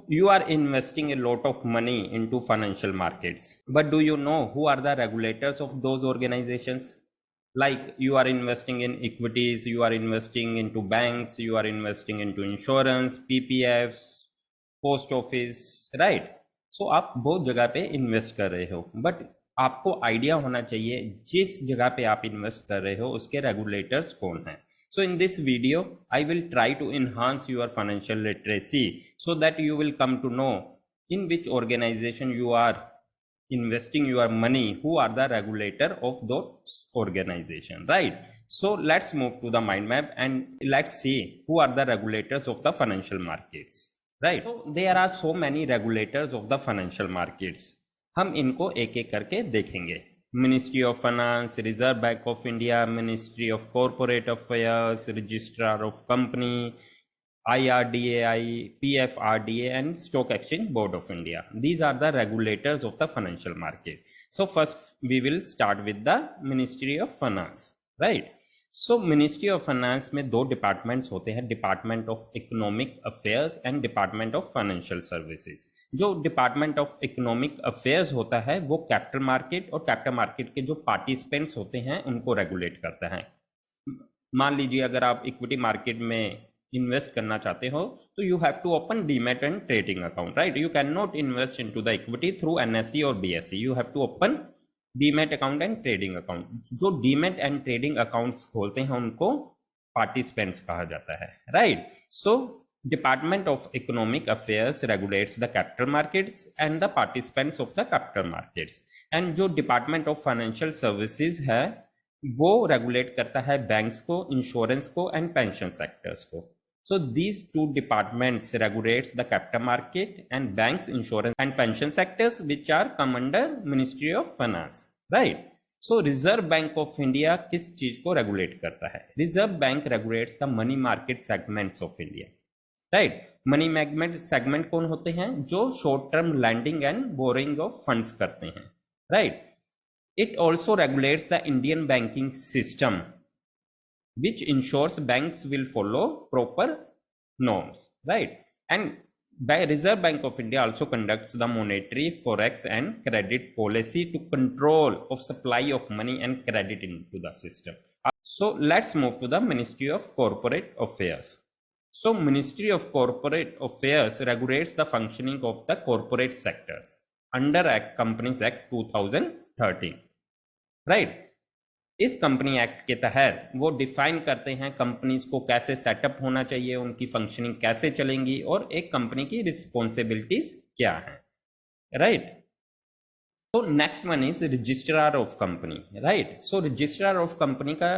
you are investing a lot of money into financial markets, but do you know who are the regulators of those organizations? Like you are investing in equities, you are investing into banks, you are investing into insurance, PPFs, post office, right. सो आप बहुत जगह पे invest कर रहे हो, but आपको idea होना चाहिए जिस जगह पे आप इन्वेस्ट कर रहे हो उसके रेगुलेटर्स कौन हैं। So in this video I will try to enhance your financial literacy so that you will come to know in which organization you are investing your money, who are the regulator of those organization, right? So let's move to the mind map and let's see who are the regulators of the financial markets, right? So there are so many regulators of the financial markets, हम इनको एक एक करके देखेंगे। Ministry of finance, reserve bank of India, ministry of corporate affairs, registrar of company, IRDAI, PFRDA, and Stock Exchange Board of India. These are the regulators of the financial market. So first we will start with the Ministry of Finance, right? So Ministry of Finance में दो departments होते हैं, department of economic affairs and department of financial services. जो department of economic affairs होता है वो capital market और capital market के जो पार्टिसिपेंट्स होते हैं उनको रेगुलेट करता है। मान लीजिए अगर आप इक्विटी मार्केट में इन्वेस्ट करना चाहते हो तो you have to open demat and trading account, right? You can not invest into the equity through NSE और BSE, you have to open demat account and trading account. जो demat and trading accounts खोलते हैं उनको participants कहा जाता है, right? So department of economic affairs regulates the capital markets and the participants of the capital markets. And जो department of financial services है वो रेगुलेट करता है बैंक्स को, इंश्योरेंस को एंड पेंशन सेक्टर्स को। So these two departments regulates the capital market and banks, insurance and pension sectors which are come under Ministry of Finance, right? So Reserve Bank of India किस चीज को regulate करता है? Reserve Bank regulates the money market segments of India, right? Money management segment कौन होते हैं? जो short term lending and borrowing of funds करते हैं, right? It also regulates the Indian banking system, which ensures banks will follow proper norms, right? And by Reserve Bank of India also conducts the monetary, forex and credit policy to control of supply of money and credit into the system. So let's move to the Ministry of Corporate Affairs. So Ministry of Corporate Affairs regulates the functioning of the corporate sectors under Companies Act 2013, right? इस company act के तहत वो define करते हैं companies को कैसे setup होना चाहिए, उनकी फंक्शनिंग कैसे चलेंगी और एक कंपनी की रिस्पॉन्सिबिलिटीज क्या हैं, राइट? तो next one is registrar of company, right? So registrar of company का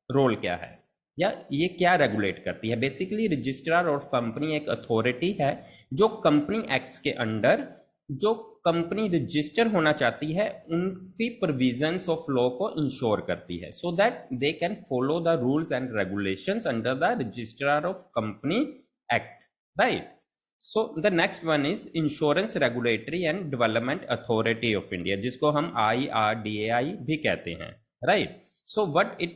रोल क्या है या ये क्या रेगुलेट करती है? बेसिकली रजिस्ट्रार ऑफ कंपनी एक अथॉरिटी है जो कंपनी एक्ट्स के अंडर जो कंपनी रजिस्टर होना चाहती है उनकी प्रोविजंस ऑफ लॉ को इंश्योर करती है, so that they can follow the rules and regulations under the registrar of company act, right? So the next one is insurance regulatory and development authority of India, जिसको हम IRDAI भी कहते हैं, right? So what it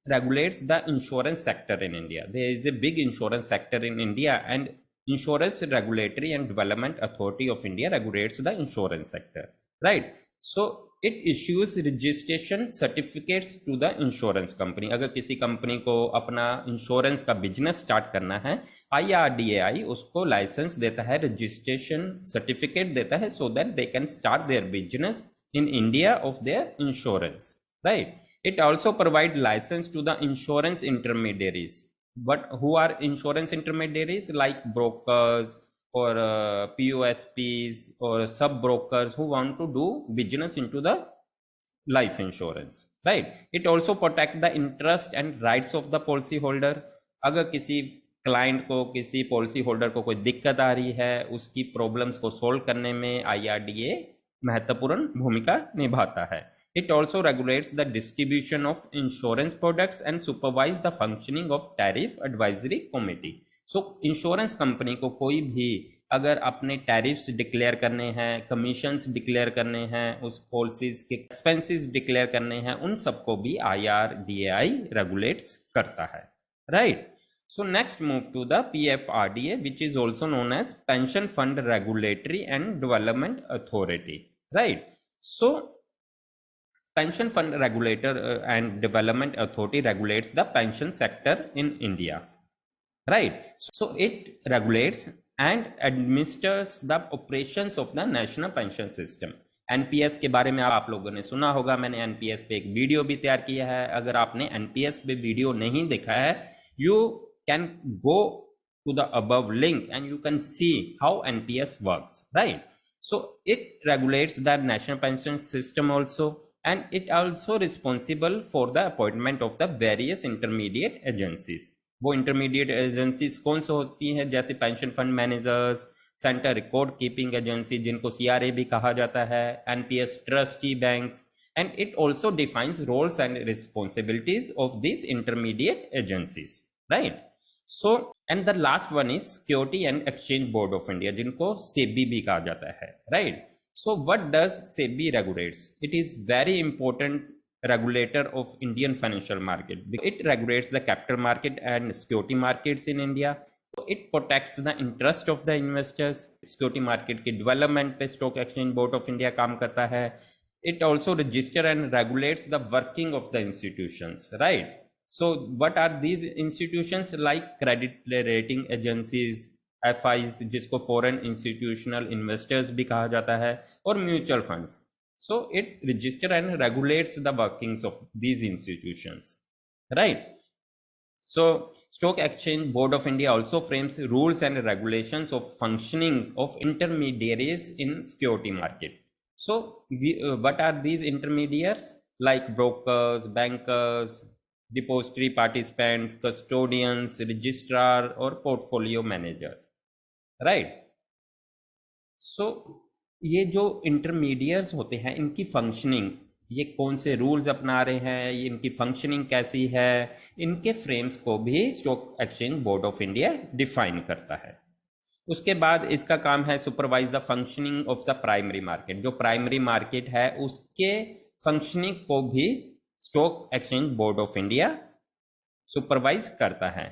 regulates the insurance sector in India. There is a big insurance sector in India and Insurance Regulatory and Development Authority of India regulates the insurance sector, right? So it issues registration certificates to the insurance company. अगर किसी company को अपना insurance का business start करना है, IRDAI उसको licence देता है, रजिस्ट्रेशन सर्टिफिकेट देता है, so that they can start their business in India of their insurance, right? It also provide license to the insurance intermediaries. But who are insurance intermediaries? Like brokers or POSPs or sub brokers who want to do business into the life insurance, right? It also protect the interest and rights of the policy holder. अगर किसी client को, किसी policy holder को कोई दिक्कत आ रही है, उसकी प्रॉब्लम्स को सोल्व करने में IRDA महत्वपूर्ण भूमिका निभाता है। It also regulates the distribution of insurance products and supervise the functioning of tariff advisory committee. So insurance company को कोई भी अगर अपने टैरिफ्स डिक्लेयर करने हैं, कमीशंस डिक्लेयर करने हैं, उस पॉलिसीज के एक्सपेंसेस डिक्लेयर करने हैं, उन सबको भी IRDAI रेगुलेट्स करता है, right? So next move to the PFRDA, which is also known as Pension Fund Regulatory and Development Authority, right? So Pension Fund Regulator and Development Authority regulates the pension sector in India, right? So it regulates and administers the operations of the national pension system. NPS के बारे में आप लोगों ने सुना होगा, मैंने NPS पे एक वीडियो भी तैयार किया है। अगर आपने एनपीएस पे वीडियो नहीं देखा है, you can go to the above link and you can see how NPS works, right? So it regulates the national pension system also, and it also responsible for the appointment of the various intermediate agencies. वो intermediate agencies कौन सी होती हैं? जैसे pension fund managers, centre record keeping agency जिनको CRA भी कहा जाता है, NPS trustee banks, and it also defines roles and responsibilities of this intermediate agencies, right? So and the last one is security and exchange board of India, जिनको SEBI भी कहा जाता है, right? So what does SEBI regulates? It is very important regulator of Indian financial market. It regulates the capital market and security markets in India. So it protects the interest of the investors. Security market के development पे Stock Exchange Board of India काम करता है. It also register and regulates the working of the institutions, right? So what are these institutions? Like credit rating agencies, FIs जिसको foreign institutional investors भी कहा जाता है, और mutual funds. So it registers and regulates the workings of these institutions, right? So Stock Exchange Board of India also frames rules and regulations of functioning of intermediaries in security market. So what are these intermediaries? Like brokers, bankers, depository participants, custodians, registrar, or portfolio manager, right? So ये जो intermediates होते हैं, इनकी functioning, ये कौन से rules अपना रहे हैं, ये इनकी फंक्शनिंग कैसी है, इनके फ्रेम्स को भी stock exchange board of India define करता है। उसके बाद इसका काम है supervise the functioning of the primary market. जो प्राइमरी मार्केट है उसके फंक्शनिंग को भी stock exchange board of India supervise करता है।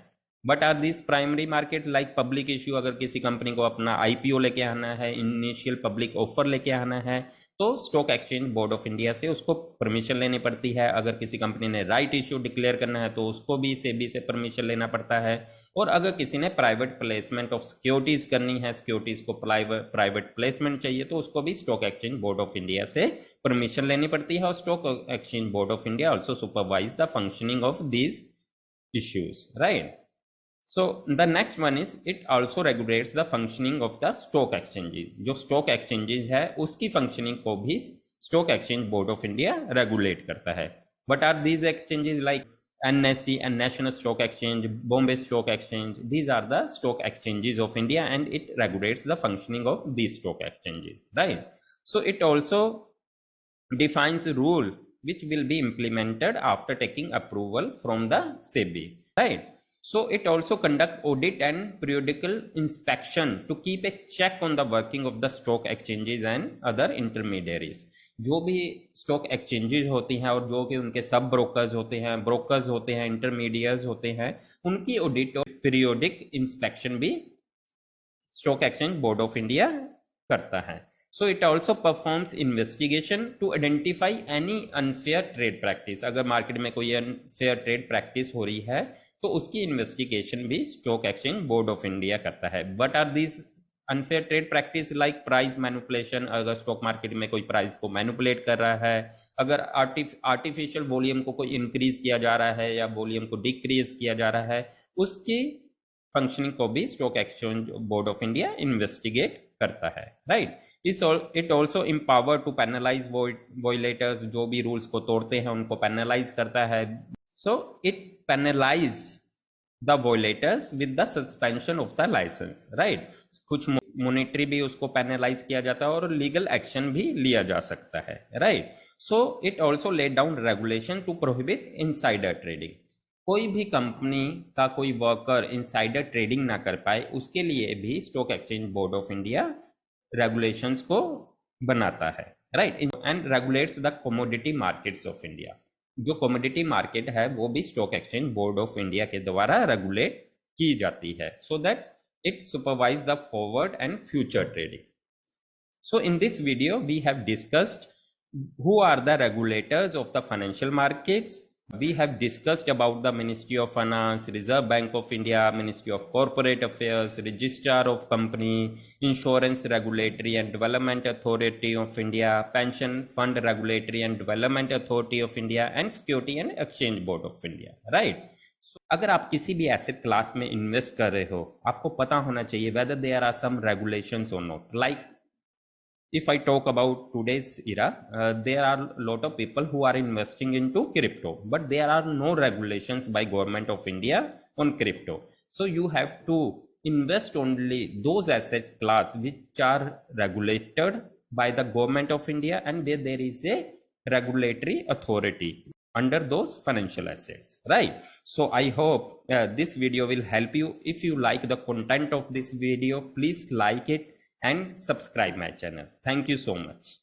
But are this primary market like public issue? अगर किसी कंपनी को अपना आईपीओ लेके आना है, इनिशियल पब्लिक ऑफर लेके आना है, तो stock exchange board of India से उसको परमिशन लेनी पड़ती है। अगर किसी कंपनी ने राइट इश्यू डिक्लेयर करना है तो उसको भी सेबी से परमिशन लेना पड़ता है। और अगर किसी ने प्राइवेट प्लेसमेंट ऑफ सिक्योरिटीज करनी है, सिक्योरिटीज को प्राइवेट प्लेसमेंट चाहिए, तो उसको भी stock exchange board of India से परमिशन लेनी पड़ती है। और stock exchange board of India also supervise the functioning of these issues, right? So the next one is it also regulates the functioning of the stock exchanges. जो stock exchanges है उसकी functioning को भी stock exchange board of India regulate करता है। What are these exchanges? Like NSE and National Stock Exchange, Bombay Stock Exchange. These are the stock exchanges of India, and it regulates the functioning of these stock exchanges, right? So it also defines a rule which will be implemented after taking approval from the SEBI, right? So it also conduct audit and periodical inspection to keep a check on the working of the stock exchanges and other intermediaries. जो भी stock exchanges होती हैं और जो कि उनके सब brokers होते हैं, इंटरमीडिएट्स होते हैं, उनकी ऑडिट और पीरियोडिक इंस्पेक्शन भी stock exchange board of India करता है। So it also performs investigation to identify any unfair trade practice. अगर मार्केट में कोई unfair trade practice हो रही है तो उसकी इन्वेस्टिगेशन भी stock exchange board of India करता है। But are these unfair trade practice like price manipulation? अगर स्टॉक मार्केट में कोई प्राइस को मैनिपुलेट कर रहा है, अगर आर्टिफिशियल वॉल्यूम को कोई इंक्रीज किया जा रहा है या वॉल्यूम को डिक्रीज किया जा रहा है, उसकी फंक्शनिंग को भी stock exchange board of India investigate करता है, right? It also empower to penalise violators, जो भी रूल्स को तोड़ते हैं उनको पेनलाइज करता है। So it penalise the violators with the suspension of the licence, right? कुछ मॉनेटरी भी उसको पेनलाइज किया जाता है और लीगल एक्शन भी लिया जा सकता है, right? So it also laid down regulation to prohibit insider trading. कोई भी कंपनी का कोई वर्कर इनसाइडर ट्रेडिंग ना कर पाए, उसके लिए भी stock exchange board of India regulations को बनाता है, right? And regulates the commodity markets of India. जो कमोडिटी मार्केट है वो भी stock exchange board of India के द्वारा रेगुलेट की जाती है, so that it supervise the forward and future trading. So in this video, we have discussed who are the regulators of the financial markets. We have discussed about the Ministry of Finance, Reserve Bank of India, Ministry of Corporate Affairs, Registrar of Company, Insurance Regulatory and Development Authority of India, Pension Fund Regulatory and Development Authority of India, and Security and Exchange Board of India, right? So, अगर आप किसी भी asset class में invest कर रहे हो, आपको पता होना चाहिए whether there are some regulations or not. Like if I talk about today's era, there are a lot of people who are investing into crypto, but there are no regulations by government of India on crypto. So you have to invest only those assets class which are regulated by the government of India and where there is a regulatory authority under those financial assets, right? So I hope this video will help you. If you like the content of this video, please like it and subscribe my channel. Thank you so much.